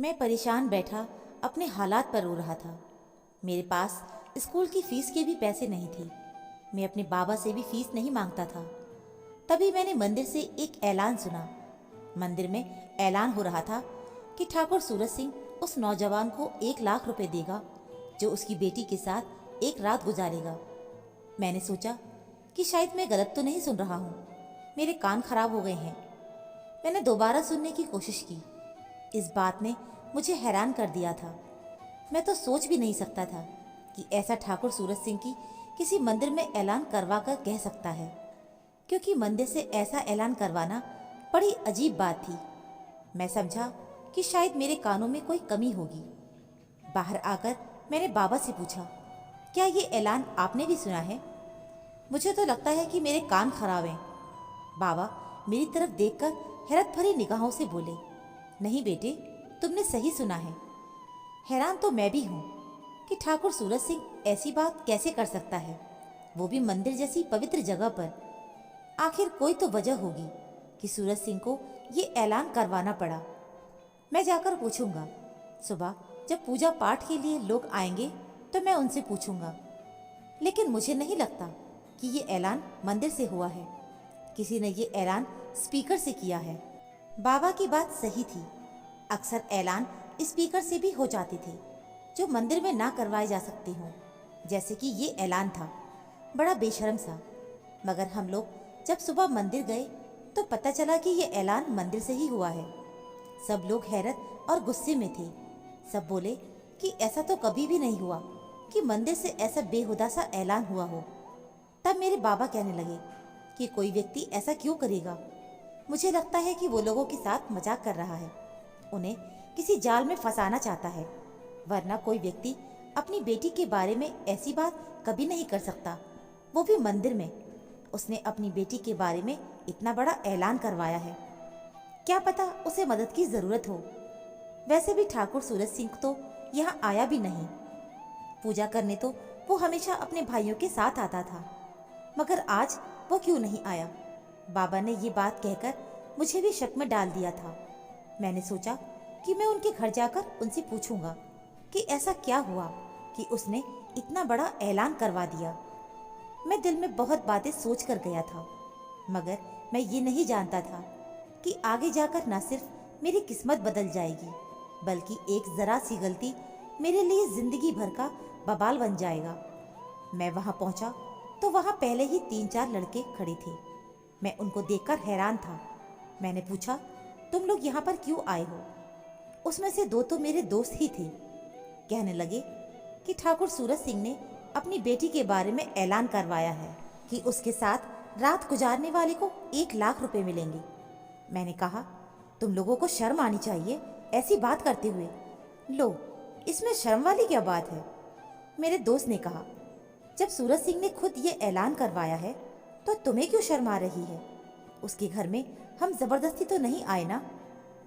मैं परेशान बैठा अपने हालात पर रो रहा था। मेरे पास स्कूल की फीस के भी पैसे नहीं थे। मैं अपने बाबा से भी फीस नहीं मांगता था। तभी मैंने मंदिर से एक ऐलान सुना। मंदिर में ऐलान हो रहा था कि ठाकुर सूरज सिंह उस नौजवान को 1 लाख रुपए देगा जो उसकी बेटी के साथ एक रात गुजारेगा। मैंने सोचा कि शायद मैं गलत तो नहीं सुन रहा हूँ, मेरे कान खराब हो गए हैं। मैंने दोबारा सुनने की कोशिश की। इस बात ने मुझे हैरान कर दिया था। मैं तो सोच भी नहीं सकता था कि ऐसा ठाकुर सूरज सिंह की किसी मंदिर में ऐलान करवा कर कह सकता है, क्योंकि मंदिर से ऐसा ऐलान करवाना बड़ी अजीब बात थी। मैं समझा कि शायद मेरे कानों में कोई कमी होगी। बाहर आकर मैंने बाबा से पूछा, क्या ये ऐलान आपने भी सुना है? मुझे तो लगता है कि मेरे कान खराब हैं। बाबा मेरी तरफ देखकर हैरत भरी निगाहों से बोले, नहीं बेटे, तुमने सही सुना है। हैरान तो मैं भी हूँ कि ठाकुर सूरज सिंह ऐसी बात कैसे कर सकता है, वो भी मंदिर जैसी पवित्र जगह पर। आखिर कोई तो वजह होगी कि सूरज सिंह को ये ऐलान करवाना पड़ा। मैं जाकर पूछूंगा। सुबह जब पूजा पाठ के लिए लोग आएंगे तो मैं उनसे पूछूंगा। लेकिन मुझे नहीं लगता कि ये ऐलान मंदिर से हुआ है। किसी ने ये ऐलान स्पीकर से किया है। बाबा की बात सही थी। अक्सर ऐलान स्पीकर से भी हो जाते थे जो मंदिर में ना करवाए जा सकते हों, जैसे कि ये ऐलान था। बड़ा बेशर्म सा। मगर हम लोग जब सुबह मंदिर गए तो पता चला कि ये ऐलान मंदिर से ही हुआ है। सब लोग हैरत और गुस्से में थे। सब बोले कि ऐसा तो कभी भी नहीं हुआ कि मंदिर से ऐसा बेहुदा सा ऐलान हुआ हो। तब मेरे बाबा कहने लगे कि कोई व्यक्ति ऐसा क्यों करेगा। मुझे लगता है कि वो लोगों के साथ मजाक कर रहा है, उन्हें किसी जाल में फंसाना चाहता है, वरना कोई व्यक्ति अपनी बेटी के बारे में ऐसी बात कभी नहीं कर सकता, वो भी मंदिर में। उसने अपनी बेटी के बारे में इतना बड़ा ऐलान करवाया है। क्या पता उसे मदद की जरूरत हो। वैसे भी ठाकुर सूरज सिंह तो यहाँ आया भी नहीं। पूजा करने तो वो हमेशा अपने भाइयों के साथ आता था, मगर आज वो क्यों नहीं आया? बाबा ने ये बात कहकर मुझे भी शक में डाल दिया था। मैंने सोचा कि मैं उनके घर जाकर उनसे पूछूंगा कि ऐसा क्या हुआ कि उसने इतना बड़ा ऐलान करवा दिया। मैं दिल में बहुत बातें सोच कर गया था, मगर मैं ये नहीं जानता था कि आगे जाकर न सिर्फ मेरी किस्मत बदल जाएगी, बल्कि एक जरा सी गलती मेरे लिए जिंदगी भर का बवाल बन जाएगा। मैं वहां पहुंचा तो वहां पहले ही 3-4 लड़के खड़े थे। मैं उनको देखकर हैरान था। मैंने पूछा, तुम लोग यहाँ पर क्यों आए हो? उसमें से 2 तो मेरे दोस्त ही थे। कहने लगे कि ठाकुर सूरज सिंह ने अपनी बेटी के बारे में ऐलान करवाया है कि उसके साथ रात गुजारने वाले को 1 लाख रुपए मिलेंगे। मैंने कहा, तुम लोगों को शर्म आनी चाहिए ऐसी बात करते हुए। लो, इसमें शर्म वाली क्या बात है? मेरे दोस्त ने कहा, जब सूरज सिंह ने खुद ये ऐलान करवाया है तो तुम्हें क्यों शर्म आ रही है? उसके घर में हम जबरदस्ती तो नहीं आए ना।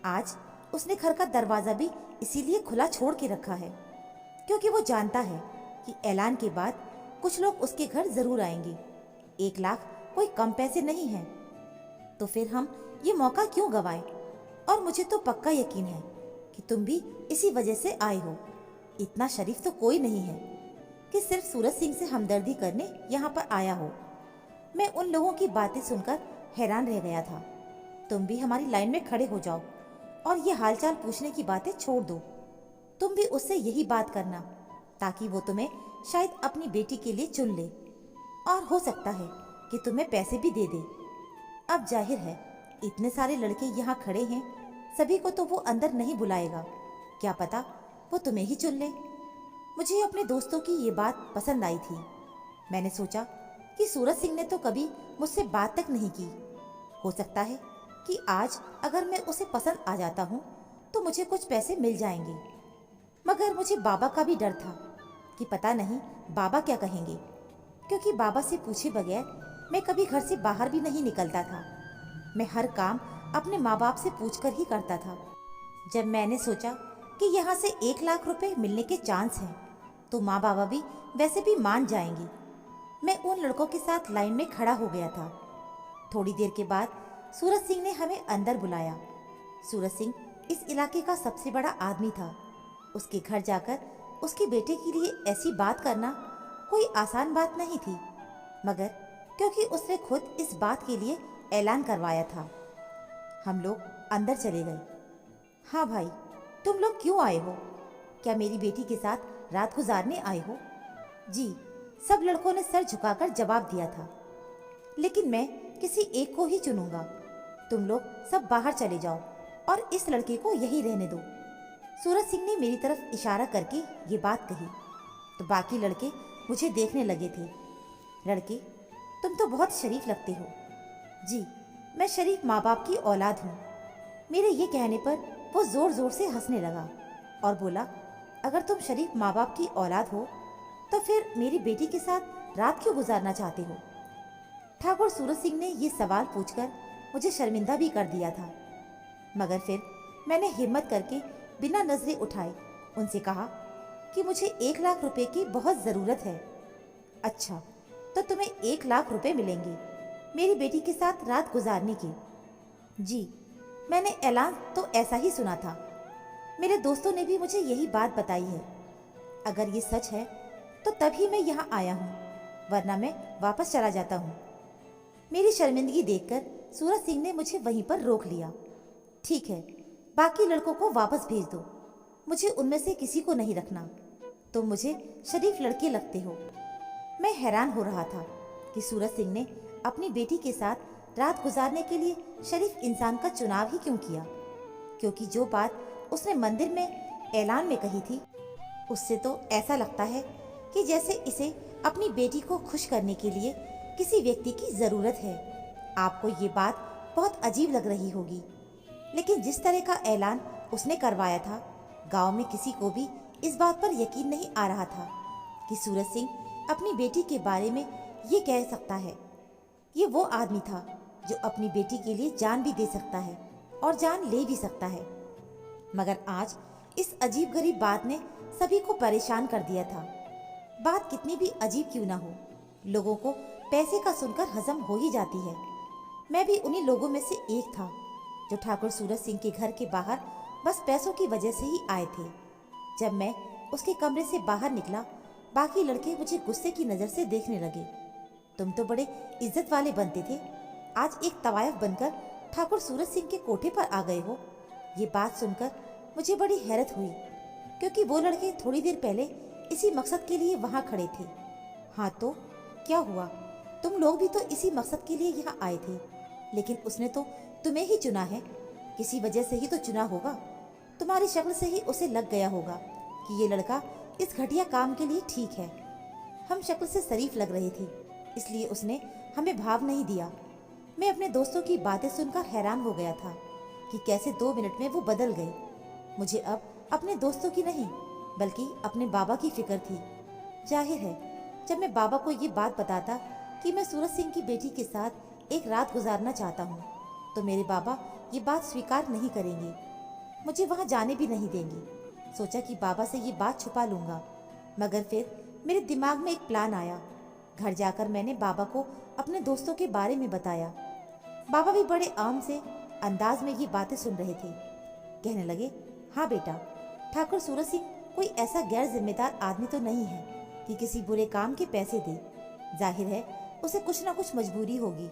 आज उसने घर का दरवाजा भी इसीलिए खुला छोड़ के रखा है क्योंकि वो जानता है कि ऐलान के बाद कुछ लोग उसके घर जरूर आएंगे। 1 लाख कोई कम पैसे नहीं है, तो फिर हम ये मौका क्यों गवाएं? और मुझे तो पक्का यकीन है कि तुम भी इसी वजह से आए हो। इतना शरीफ तो कोई नहीं है कि सिर्फ सूरज सिंह से हमदर्दी करने यहाँ पर आया हो। मैं उन लोगों की बातें सुनकर हैरान रह गया था। तुम भी हमारी लाइन में खड़े हो जाओ और ये हालचाल पूछने की बातें छोड़ दो। तुम भी उससे यही बात करना ताकि वो तुम्हें शायद अपनी बेटी के लिए चुन ले, और हो सकता है कि तुम्हें पैसे भी दे दे। अब जाहिर है इतने सारे लड़के यहाँ खड़े हैं, सभी को तो वो अंदर नहीं बुलाएगा। क्या पता वो तुम्हें ही चुन ले। मुझे अपने दोस्तों की ये बात पसंद आई थी। मैंने सोचा कि सूरज सिंह ने तो कभी मुझसे बात तक नहीं की। हो सकता है कि आज अगर मैं उसे पसंद आ जाता हूँ तो मुझे कुछ पैसे मिल जाएंगे। मगर मुझे बाबा का भी डर था कि पता नहीं बाबा क्या कहेंगे, क्योंकि बाबा से पूछे बगैर मैं कभी घर से बाहर भी नहीं निकलता था। मैं हर काम अपने माँ बाप से पूछकर ही करता था। जब मैंने सोचा कि यहाँ से 1 लाख रुपए मिलने के चांस हैं, तो माँ बाबा भी वैसे भी मान जाएंगे। मैं उन लड़कों के साथ लाइन में खड़ा हो गया था। थोड़ी देर के बाद सूरज सिंह ने हमें अंदर बुलाया। सूरज सिंह इस इलाके का सबसे बड़ा आदमी था। उसके घर जाकर उसके बेटे के लिए ऐसी बात करना कोई आसान बात नहीं थी, मगर क्योंकि उसने खुद इस बात के लिए ऐलान करवाया था। हम लोग अंदर चले गए। हाँ भाई, तुम लोग क्यों आए हो? क्या मेरी बेटी के साथ रात गुजारने आए हो? जी, सब लड़कों ने सर झुकाकर जवाब दिया था। लेकिन मैं किसी एक को ही चुनूंगा। तुम लोग सब बाहर चले जाओ और इस लड़के को यहीं रहने दो। सूरज सिंह ने मेरी तरफ इशारा करके ये बात कही तो बाकी लड़के मुझे देखने लगे थे। लड़के, तुम तो बहुत शरीफ लगते हो। जी, मैं शरीफ माँ बाप की औलाद हूँ। मेरे ये कहने पर वो जोर जोर से हंसने लगा और बोला, अगर तुम शरीफ माँ बाप की औलाद हो तो फिर मेरी बेटी के साथ रात क्यों गुजारना चाहते हो? ठाकुर सूरज सिंह ने ये सवाल पूछकर मुझे शर्मिंदा भी कर दिया था, मगर फिर मैंने हिम्मत करके बिना नजरें उठाए उनसे कहा कि मुझे 1 लाख रुपए की बहुत ज़रूरत है। अच्छा, तो तुम्हें 1 लाख रुपए मिलेंगे मेरी बेटी के साथ रात गुजारने के? जी, मैंने ऐलान तो ऐसा ही सुना था। मेरे दोस्तों ने भी मुझे यही बात बताई है। अगर ये सच है तो तभी मैं यहाँ आया हूँ, वरना मैं वापस चला जाता हूँ। मेरी शर्मिंदगी देखकर सूरज सिंह ने मुझे वहीं पर रोक लिया। ठीक है, बाकी लड़कों को वापस भेज दो। मुझे उनमें से किसी को नहीं रखना। तुम मुझे शरीफ लड़के लगते हो। मैं हैरान हो रहा था कि सूरज सिंह ने अपनी बेटी के साथ रात गुजारने के लिए शरीफ इंसान का चुनाव ही क्यों किया, क्योंकि जो बात उसने मंदिर में ऐलान में कही थी उससे तो ऐसा लगता है कि जैसे इसे अपनी बेटी को खुश करने के लिए किसी व्यक्ति की ज़रूरत है। आपको ये बात बहुत अजीब लग रही होगी, लेकिन जिस तरह का ऐलान उसने करवाया था, गांव में किसी को भी इस बात पर यकीन नहीं आ रहा था कि सूरज सिंह अपनी बेटी के बारे में ये कह सकता है। ये वो आदमी था जो अपनी बेटी के लिए जान भी दे सकता है और जान ले भी सकता है। मगर आज इस अजीब गरीब बात ने सभी को परेशान कर दिया था। बात कितनी भी अजीब क्यों ना हो, लोगों को पैसे का सुनकर हजम हो ही जाती है। मैं भी उन्हीं लोगों में से एक था जो ठाकुर सूरज सिंह के घर के बाहर बस पैसों की वजह से ही आए थे। जब मैं उसके कमरे से बाहर निकला, बाकी लड़के मुझे गुस्से की नज़र से देखने लगे। तुम तो बड़े इज्जत वाले बनते थे, आज एक तवायफ बनकर ठाकुर सूरज सिंह के कोठे पर आ गए हो। ये बात सुनकर मुझे बड़ी हैरत हुई, क्योंकि वो लड़के थोड़ी देर पहले इसी मकसद के लिए वहाँ खड़े थे। हाँ तो क्या हुआ? तुम लोग भी तो इसी मकसद के लिए यहाँ आए थे, लेकिन उसने तो तुम्हें ही चुना है। किसी वजह से ही तो चुना होगा। तुम्हारी शक्ल से ही उसे लग गया होगा कि ये लड़का इस घटिया काम के लिए ठीक है। हम शक्ल से शरीफ लग रहे थे, इसलिए उसने हमें भाव नहीं दिया। मैं अपने दोस्तों की बातें सुनकर हैरान हो गया था कि कैसे 2 मिनट में वो बदल गए। मुझे अब अपने दोस्तों की नहीं बल्कि अपने बाबा की फिक्र थी। जाहिर है, जब मैं बाबा को ये बात बताता कि मैं सूरज सिंह की बेटी के साथ एक रात गुजारना चाहता हूँ, तो मेरे बाबा ये बात स्वीकार नहीं करेंगे, मुझे वहाँ जाने भी नहीं देंगे। सोचा कि बाबा से ये बात छुपा लूँगा, मगर फिर मेरे दिमाग में एक प्लान आया। घर जाकर मैंने बाबा को अपने दोस्तों के बारे में बताया। बाबा भी बड़े आम से अंदाज में ये बातें सुन रहे थे। कहने लगे, हाँ बेटा, ठाकुर सूरज सिंह कोई ऐसा गैर जिम्मेदार आदमी तो नहीं है कि किसी बुरे काम के पैसे दे। जाहिर है उसे कुछ ना कुछ मजबूरी होगी,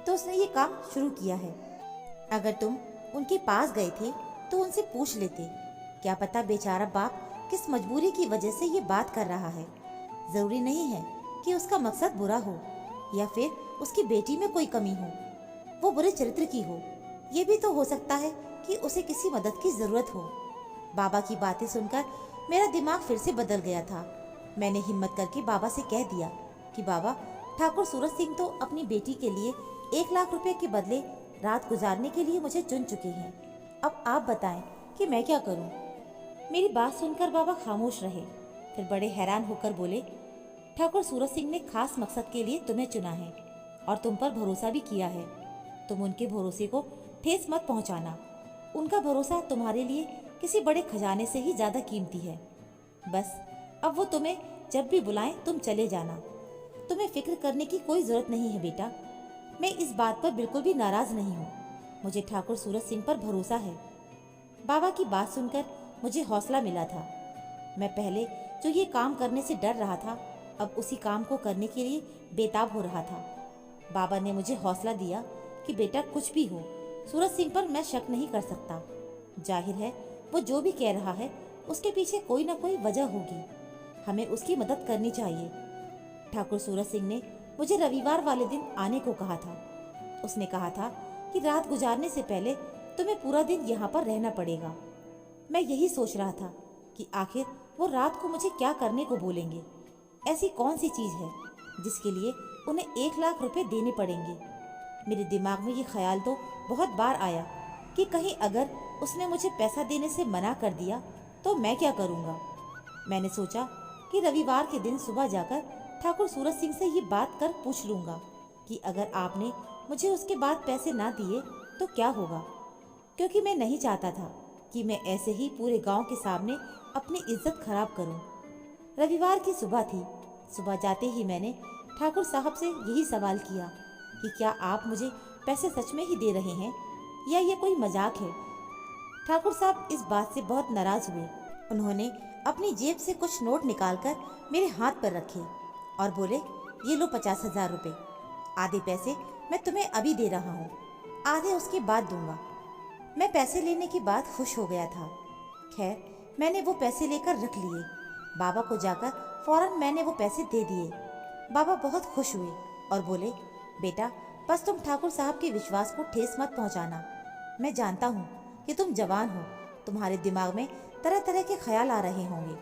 तो उसने ये काम शुरू किया है। अगर तुम उनके पास गए थे तो उनसे पूछ लेते, क्या पता बेचारा बाप किस मजबूरी की वजह से ये बात कर रहा है। जरूरी नहीं है कि उसका मकसद बुरा हो या फिर उसकी बेटी में कोई कमी हो, वो बुरे चरित्र की हो। ये भी तो हो सकता है कि उसे किसी मदद की जरूरत हो। बाबा की बातें सुनकर मेरा दिमाग फिर से बदल गया था। मैंने हिम्मत करके बाबा से कह दिया कि बाबा, ठाकुर सूरज सिंह तो अपनी बेटी के लिए 1 लाख रुपए के बदले रात गुजारने के लिए मुझे चुन चुके हैं। अब आप बताएं कि मैं क्या करूं? मेरी बात सुनकर बाबा खामोश रहे, फिर बड़े हैरान होकर बोले, ठाकुर सूरज सिंह ने खास मकसद के लिए तुम्हें चुना है और तुम पर भरोसा भी किया है। तुम उनके भरोसे को ठेस मत पहुंचाना। उनका भरोसा तुम्हारे लिए किसी बड़े खजाने से ही ज्यादा कीमती है। बस अब वो तुम्हें जब भी बुलाएं तुम चले जाना। तुम्हें फिक्र करने की कोई जरूरत नहीं है बेटा। मैं इस बात पर बिल्कुल भी नाराज नहीं हूँ। मुझे ठाकुर सूरज सिंह पर भरोसा है। बाबा की बात सुनकर मुझे हौसला मिला था। मैं पहले जो ये काम करने से डर रहा था, अब उसी काम को करने के लिए बेताब हो रहा था। बाबा ने मुझे हौसला दिया कि बेटा कुछ भी हो, सूरज सिंह पर मैं शक नहीं कर सकता। जाहिर है वो जो भी कह रहा है उसके पीछे कोई ना कोई वजह होगी, हमें उसकी मदद करनी चाहिए। ठाकुर सूरज सिंह ने मुझे रविवार वाले दिन आने को कहा था। उसने कहा था कि रात गुजारने से पहले तुम्हें पूरा दिन यहाँ पर रहना पड़ेगा। मैं यही सोच रहा था कि आखिर वो रात को मुझे क्या करने को बोलेंगे। ऐसी कौन सी चीज़ है जिसके लिए उन्हें 1 लाख रुपए देने पड़ेंगे। मेरे दिमाग में ये ख्याल तो बहुत बार आया कि कहीं अगर उसने मुझे पैसा देने से मना कर दिया तो मैं क्या करूँगा। मैंने सोचा कि रविवार के दिन सुबह जाकर ठाकुर सूरज सिंह से ये बात कर पूछ लूँगा कि अगर आपने मुझे उसके बाद पैसे ना दिए तो क्या होगा, क्योंकि मैं नहीं चाहता था कि मैं ऐसे ही पूरे गांव के सामने अपनी इज्जत खराब करूं। रविवार की सुबह थी। सुबह जाते ही मैंने ठाकुर साहब से यही सवाल किया कि क्या आप मुझे पैसे सच में ही दे रहे हैं या ये कोई मजाक है। ठाकुर साहब इस बात से बहुत नाराज हुए। उन्होंने अपनी जेब से कुछ नोट निकालकर मेरे हाथ पर रखे और बोले, ये लो 50,000 रुपये। आधे पैसे मैं तुम्हें अभी दे रहा हूँ, आधे उसके बाद दूंगा। मैं पैसे लेने के बाद खुश हो गया था। खैर मैंने वो पैसे लेकर रख लिए। बाबा को जाकर फौरन मैंने वो पैसे दे दिए। बाबा बहुत खुश हुए और बोले, बेटा बस तुम ठाकुर साहब के विश्वास को ठेस मत पहुंचाना। मैं जानता हूँ कि तुम जवान हो, तुम्हारे दिमाग में तरह तरह के ख्याल आ रहे होंगे,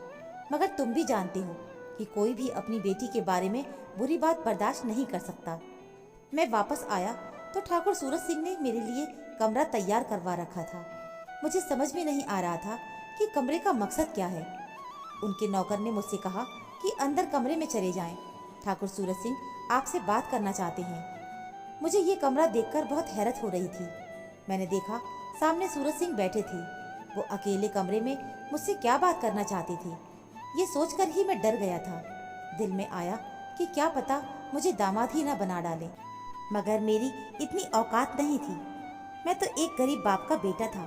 मगर तुम भी जानते हो कि कोई भी अपनी बेटी के बारे में बुरी बात बर्दाश्त नहीं कर सकता। मैं वापस आया तो ठाकुर सूरज सिंह ने मेरे लिए कमरा तैयार करवा रखा था। मुझे समझ में नहीं आ रहा था कि कमरे का मकसद क्या है। उनके नौकर ने मुझसे कहा कि अंदर कमरे में चले जाएं, ठाकुर सूरज सिंह आपसे बात करना चाहते हैं। मुझे ये कमरा देखकर बहुत हैरत हो रही थी। मैंने देखा सामने सूरज सिंह बैठे थे। वो अकेले कमरे में मुझसे क्या बात करना चाहते थे, ये सोचकर ही मैं डर गया था। दिल में आया कि क्या पता मुझे दामाद ही ना बना डालें, मगर मेरी इतनी औकात नहीं थी। मैं तो एक गरीब बाप का बेटा था।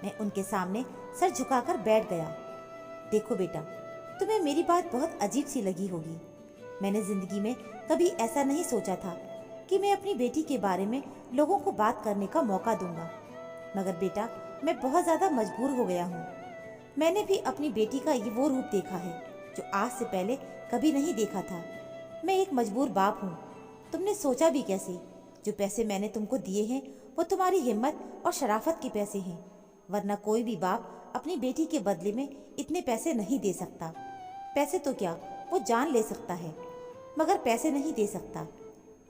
मैं उनके सामने सर झुकाकर बैठ गया। देखो बेटा, तुम्हें मेरी बात बहुत अजीब सी लगी होगी। मैंने जिंदगी में कभी ऐसा नहीं सोचा था कि मैं अपनी बेटी के बारे में लोगों को बात करने का मौका दूंगा, मगर बेटा मैं बहुत ज़्यादा मजबूर हो गया हूँ। मैंने भी अपनी बेटी का ये वो रूप देखा है जो आज से पहले कभी नहीं देखा था। मैं एक मजबूर बाप हूँ। तुमने सोचा भी कैसे? जो पैसे मैंने तुमको दिए हैं वो तुम्हारी हिम्मत और शराफत के पैसे हैं, वरना कोई भी बाप अपनी बेटी के बदले में इतने पैसे नहीं दे सकता। पैसे तो क्या, वो जान ले सकता है, मगर पैसे नहीं दे सकता।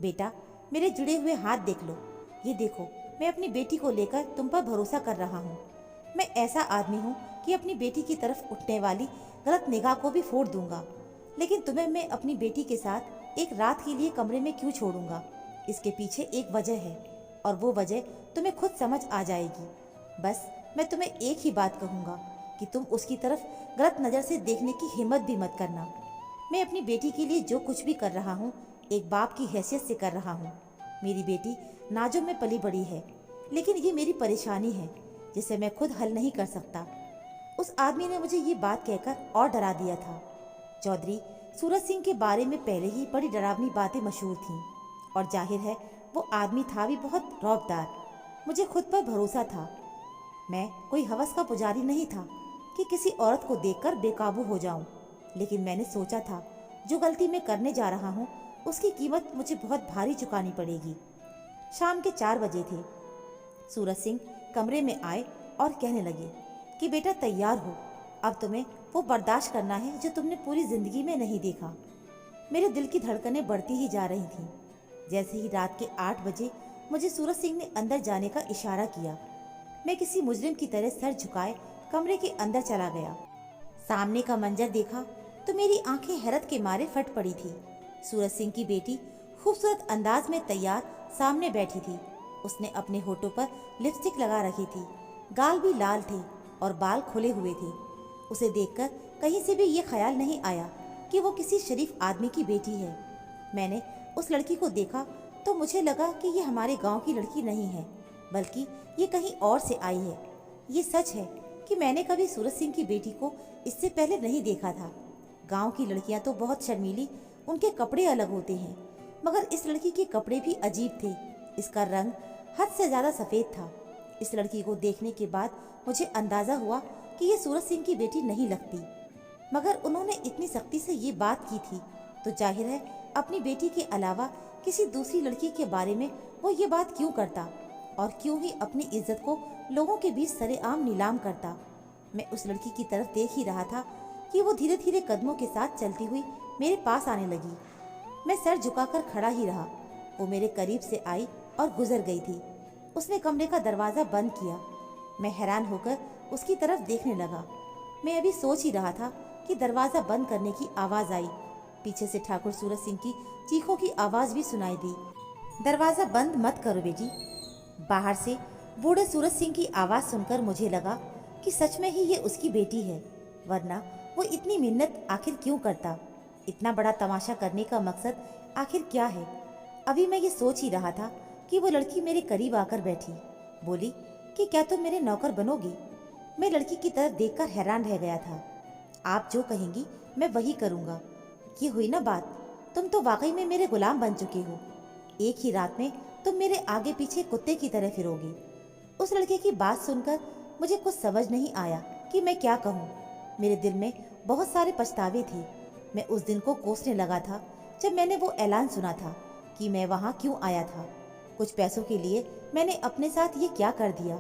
बेटा मेरे जुड़े हुए हाथ देख लो। ये देखो, मैं अपनी बेटी को लेकर तुम पर भरोसा कर रहा हूँ। मैं ऐसा आदमी हूँ कि अपनी बेटी की तरफ उठने वाली गलत निगाह को भी फोड़ दूंगा, लेकिन तुम्हें मैं अपनी बेटी के साथ एक रात के लिए कमरे में क्यों छोड़ूंगा? इसके पीछे एक वजह है और वो वजह तुम्हें खुद समझ आ जाएगी। बस मैं तुम्हें एक ही बात कहूँगा कि तुम उसकी तरफ गलत नज़र से देखने की हिम्मत भी मत करना। मैं अपनी बेटी के लिए जो कुछ भी कर रहा हूँ एक बाप की हैसियत से कर रहा हूँ। मेरी बेटी नाजों में पली बड़ी है, लेकिन ये मेरी परेशानी है जिसे मैं खुद हल नहीं कर सकता। उस आदमी ने मुझे ये बात कहकर और डरा दिया था। चौधरी सूरज सिंह के बारे में पहले ही बड़ी डरावनी बातें मशहूर थीं और जाहिर है वो आदमी था भी बहुत रौबदार। मुझे खुद पर भरोसा था। मैं कोई हवस का पुजारी नहीं था कि किसी औरत को देखकर बेकाबू हो जाऊं, लेकिन मैंने सोचा था जो गलती मैं करने जा रहा हूं उसकी कीमत मुझे बहुत भारी चुकानी पड़ेगी। शाम के 4 बजे थे। सूरज सिंह कमरे में आए और कहने लगे कि बेटा तैयार हो, अब तुम्हें वो बर्दाश्त करना है जो तुमने पूरी जिंदगी में नहीं देखा। मेरे दिल की धड़कनें बढ़ती ही जा रही थीं। जैसे ही रात के 8 बजे मुझे सूरज सिंह ने अंदर जाने का इशारा किया, मैं किसी मुजरिम की तरह सर झुकाए कमरे के अंदर चला गया। सामने का मंजर देखा तो मेरी आंखें हैरत के मारे फट पड़ी थी। सूरज सिंह की बेटी खूबसूरत अंदाज में तैयार सामने बैठी थी। उसने अपने होठों पर लिपस्टिक लगा रखी थी, गाल भी लाल थे और बाल खुले हुए थे। उसे देखकर कहीं से भी ये ख्याल नहीं आया कि वो किसी शरीफ आदमी की बेटी है। मैंने उस लड़की को देखा तो मुझे लगा कि ये हमारे गांव की लड़की नहीं है, बल्कि ये कहीं और से आई है। ये सच है कि मैंने कभी सूरज सिंह की बेटी को इससे पहले नहीं देखा था। गांव की लड़कियां तो बहुत शर्मीली, उनके कपड़े अलग होते हैं, मगर इस लड़की के कपड़े भी अजीब थे। इसका रंग हद से ज्यादा सफेद था। इस लड़की को देखने के बाद मुझे अंदाजा हुआ कि ये सूरज सिंह की बेटी नहीं लगती, मगर उन्होंने इतनी सख्ती से ये बात की थी तो जाहिर है अपनी बेटी के अलावा किसी दूसरी लड़की के बारे में वो ये बात क्यों करता, और क्यों ही अपनी इज्जत को लोगों के बीच सरेआम नीलाम करता। मैं उस लड़की की तरफ देख ही रहा था कि वो धीरे धीरे कदमों के साथ चलती हुई मेरे पास आने लगी। मैं सर झुकाकर खड़ा ही रहा। वो मेरे करीब से आई और गुजर गई थी। उसने कमरे का दरवाजा बंद किया। मैं हैरान होकर उसकी तरफ देखने लगा। मैं अभी सोच ही रहा था कि दरवाजा बंद करने की आवाज आई। पीछे से ठाकुर सूरज सिंह की चीखों की आवाज भी सुनाई दी। दरवाजा बंद मत करो बेटी। बाहर से बूढ़े सूरज सिंह की आवाज सुनकर मुझे लगा कि सच में ही ये उसकी बेटी है, वरना वो इतनी मिन्नत आखिर क्यों करता। इतना बड़ा तमाशा करने का मकसद आखिर क्या है। अभी मैं ये सोच ही रहा था कि वो लड़की मेरे करीब आकर बैठी, बोली कि क्या तुम मेरे नौकर बनोगे। मैं लड़की की तरफ देखकर हैरान रह गया था। आप जो कहेंगी मैं वही करूँगा। ये हुई ना बात, तुम तो वाकई में मेरे गुलाम बन चुके हो। एक ही रात में तुम मेरे आगे पीछे कुत्ते की तरह फिरोगे। उस लड़के की बात सुनकर मुझे कुछ समझ नहीं आया कि मैं क्या कहूँ। मेरे दिल में बहुत सारे पछतावे थे। मैं उस दिन को कोसने लगा था जब मैंने वो ऐलान सुना था कि मैं वहाँ क्यों आया था। कुछ पैसों के लिए मैंने अपने साथ ये क्या कर दिया।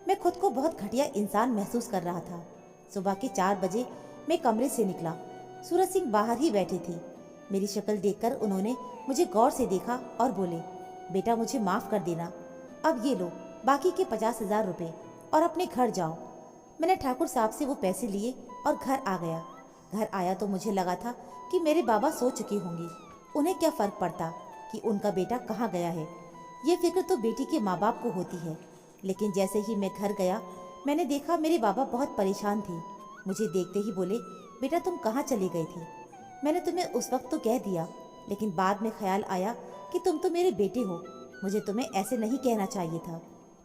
मैं खुद को बहुत घटिया इंसान महसूस कर रहा था। सुबह के 4 बजे मैं कमरे से निकला। सूरज सिंह बाहर ही बैठे थे। मेरी शक्ल देखकर उन्होंने मुझे गौर से देखा और बोले, बेटा मुझे माफ़ कर देना, अब ये लो बाकी के 50,000 रुपये और अपने घर जाओ। मैंने ठाकुर साहब से वो पैसे लिए और घर आ गया। घर आया तो मुझे लगा था कि मेरे बाबा सो चुके होंगे। उन्हें क्या फ़र्क पड़ता कि उनका बेटा कहाँ गया है। ये फिक्र तो बेटी के माँ बाप को होती है। लेकिन जैसे ही मैं घर गया मैंने देखा मेरे बाबा बहुत परेशान थे। मुझे देखते ही बोले, बेटा तुम कहाँ चले गए थे। मैंने तुम्हें उस वक्त तो कह दिया, लेकिन बाद में ख्याल आया कि तुम तो मेरे बेटे हो, मुझे तुम्हें ऐसे नहीं कहना चाहिए था।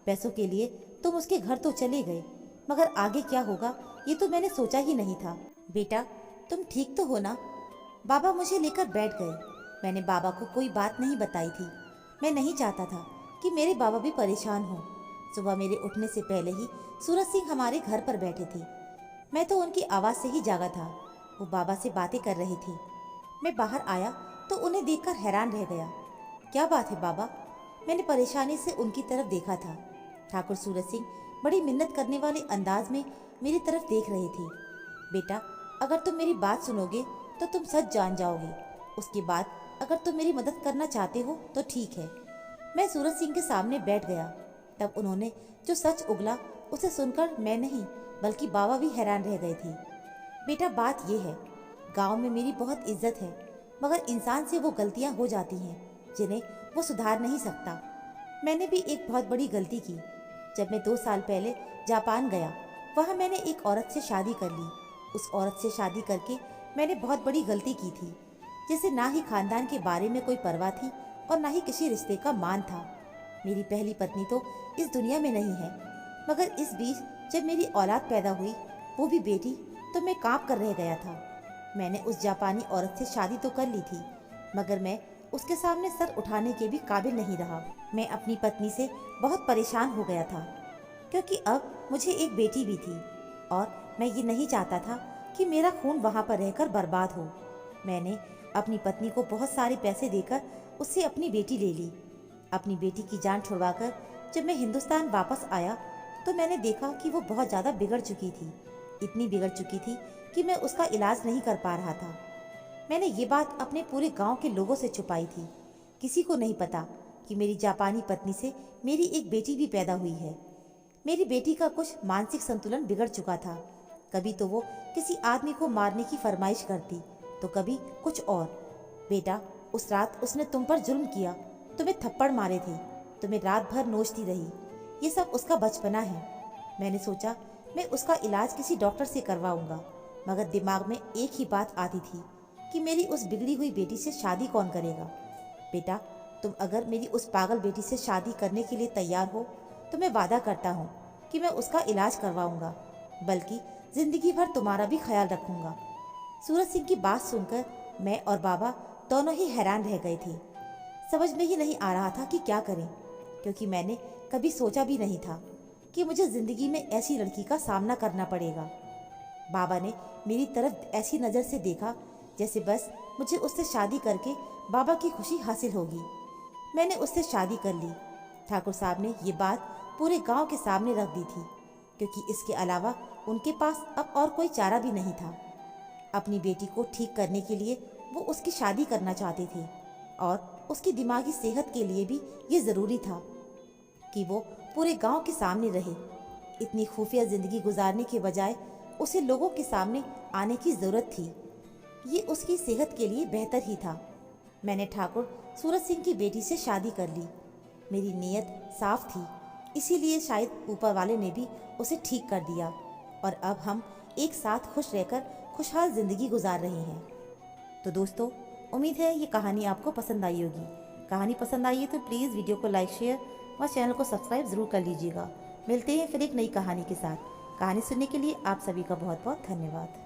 पैसों के लिए तुम उसके घर तो चले गए, मगर आगे क्या होगा ये तो मैंने सोचा ही नहीं था। बेटा तुम ठीक तो हो ना। बाबा मुझे लेकर बैठ गए। मैंने बाबा को कोई बात नहीं बताई थी। मैं नहीं चाहता था कि मेरे बाबा भी परेशान हों। सुबह मेरे उठने से पहले ही सूरज सिंह हमारे घर पर बैठे थे। मैं तो उनकी आवाज़ से ही जागा था। वो बाबा से बातें कर रही थी। मैं बाहर आया तो उन्हें देखकर हैरान रह गया। क्या बात है बाबा। मैंने परेशानी से उनकी तरफ देखा था। ठाकुर सूरज सिंह बड़ी मिन्नत करने वाले अंदाज में मेरी तरफ देख रहे थे। बेटा अगर तुम मेरी बात सुनोगे तो तुम सच जान जाओगे। उसके बाद अगर तुम मेरी मदद करना चाहते हो तो ठीक है। मैं सूरज सिंह के सामने बैठ गया। तब उन्होंने जो सच उगला उसे सुनकर मैं नहीं बल्कि बाबा भी हैरान रह गए थे। बेटा बात यह है, गांव में मेरी बहुत इज्जत है, मगर इंसान से वो गलतियां हो जाती हैं जिन्हें वो सुधार नहीं सकता। मैंने भी एक बहुत बड़ी गलती की। जब मैं 2 साल पहले जापान गया, वहाँ मैंने एक औरत से शादी कर ली। उस औरत से शादी करके मैंने बहुत बड़ी गलती की थी, जिसे ना ही खानदान के बारे में कोई परवाह थी और ना ही किसी रिश्ते का मान था। मेरी पहली पत्नी तो इस दुनिया में नहीं है, मगर इस बीच जब मेरी औलाद पैदा हुई, वो भी बेटी, तो मैं कांप कर रह गया था। मैंने उस जापानी औरत से शादी तो कर ली थी, मगर मैं उसके सामने सर उठाने के भी काबिल नहीं रहा। मैं अपनी पत्नी से बहुत परेशान हो गया था, क्योंकि अब मुझे एक बेटी भी थी और मैं ये नहीं चाहता था कि मेरा खून वहाँ पर रहकर बर्बाद हो। मैंने अपनी पत्नी को बहुत सारे पैसे देकर उससे अपनी बेटी ले ली। अपनी बेटी की जान छुड़वाकर जब मैं हिंदुस्तान वापस आया तो मैंने देखा कि वो बहुत ज़्यादा बिगड़ चुकी थी। इतनी बिगड़ चुकी थी कि मैं उसका इलाज नहीं कर पा रहा था। मैंने ये बात अपने पूरे गांव के लोगों से छुपाई थी। किसी को नहीं पता कि मेरी जापानी पत्नी से मेरी एक बेटी भी पैदा हुई है। मेरी बेटी का कुछ मानसिक संतुलन बिगड़ चुका था। कभी तो वो किसी आदमी को मारने की फरमाइश करती, तो कभी कुछ और। बेटा उस रात उसने तुम पर जुल्म किया, तुम्हें थप्पड़ मारे थे, तुम्हें रात भर नोचती रही। ये सब उसका बचपना है। मैंने सोचा मैं उसका इलाज किसी डॉक्टर से करवाऊंगा, मगर दिमाग में एक ही बात आती थी कि मेरी उस बिगड़ी हुई बेटी से शादी कौन करेगा। बेटा तुम अगर मेरी उस पागल बेटी से शादी करने के लिए तैयार हो तो मैं वादा करता हूँ कि मैं उसका इलाज करवाऊंगा। बल्कि जिंदगी भर तुम्हारा भी ख्याल रखूंगा। सूरज सिंह की बात सुनकर मैं और बाबा दोनों ही हैरान रह गए थे। समझ में ही नहीं आ रहा था कि क्या करें, क्योंकि मैंने कभी सोचा भी नहीं था कि मुझे जिंदगी में ऐसी लड़की का सामना करना पड़ेगा। बाबा ने मेरी तरफ ऐसी नज़र से देखा जैसे बस मुझे उससे शादी करके बाबा की खुशी हासिल होगी। मैंने उससे शादी कर ली। ठाकुर साहब ने ये बात पूरे गांव के सामने रख दी थी, क्योंकि इसके अलावा उनके पास अब और कोई चारा भी नहीं था। अपनी बेटी को ठीक करने के लिए वो उसकी शादी करना चाहते थे, और उसकी दिमागी सेहत के लिए भी ये ज़रूरी था कि वो पूरे गांव के सामने रहे। इतनी खुफिया ज़िंदगी गुजारने के बजाय उसे लोगों के सामने आने की ज़रूरत थी। ये उसकी सेहत के लिए बेहतर ही था। मैंने ठाकुर सूरज सिंह की बेटी से शादी कर ली। मेरी नीयत साफ थी, इसीलिए शायद ऊपर वाले ने भी उसे ठीक कर दिया, और अब हम एक साथ खुश रहकर खुशहाल ज़िंदगी गुजार रहे हैं। तो दोस्तों, उम्मीद है ये कहानी आपको पसंद आई होगी। कहानी पसंद आई है तो प्लीज़ वीडियो को लाइक, शेयर और चैनल को सब्सक्राइब ज़रूर कर लीजिएगा। मिलते हैं फिर एक नई कहानी के साथ। कहानी सुनने के लिए आप सभी का बहुत बहुत धन्यवाद।